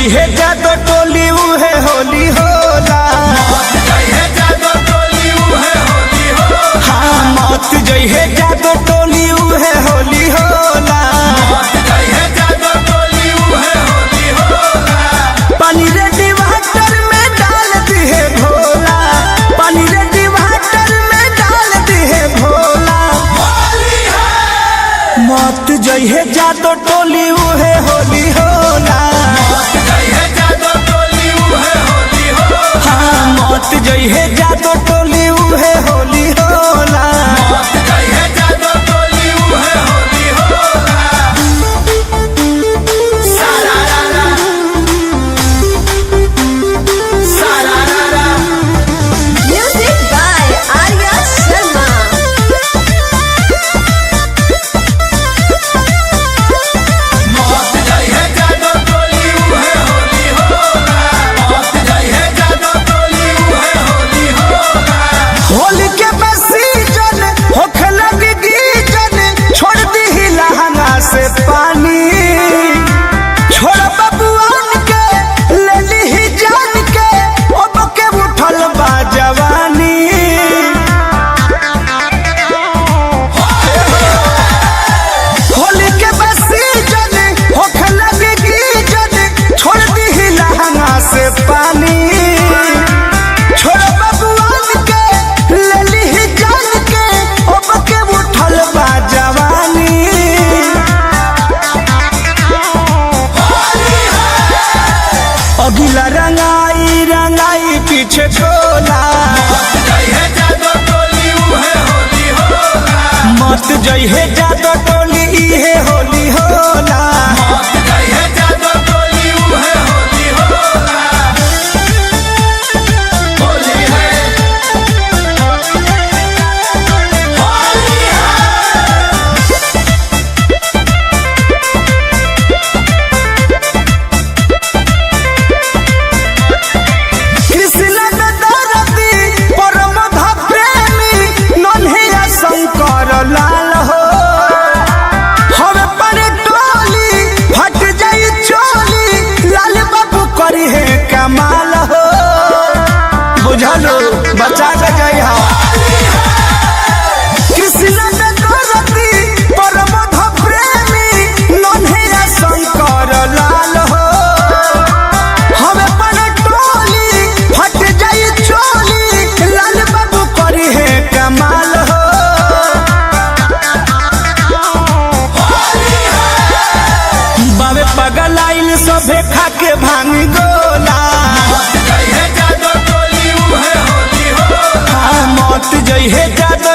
जइहे जादो टोली उहे होली होला। हाँ मत जइहे जादो टोली उहे होली होला। पानी रे डिवाटर में डाल दिहे भोला, पानी रे डिवाटर में डाल दिहे भोला। मत जइहे जादो टोली उहे होली होला। हाँ मत जइहे जादो टोली उहे होली होला। Music by Arya Sharma. Holi के सीजन होखे लगी गीजन, छोड़ दी लहंगा से पानी। छोड़ बबुआन के ले ली जान के, अब के उठल बा जवानी। होली के सीजन होखे लगी गीजन, छोड़ दी लहंगा से पानी। छोड़ बबुआन के ले ली जान के, अब के उठल बा जवानी। अगिला रंगाई रंगाई पीछे छोला। मत जइहे जादो टोली इहे होली होला। कृष्ण दरदी परमध प्रेमी, नन्हिया शंकर लाल हो। हवे पर टोली फट जाई चोली, लाल बाबू करी है कमाल हो। बुझलो बचा के जइहा। कृष्ण दरदी परमध प्रेमी, नन्हिया शंकर लाल हो। हवे पर टोली फट जाई चोली, लाल बाबू करी है कमाल हो। बाबे पगल आइल सभे खाके भांग गोला। हाँ मत जइहे जादो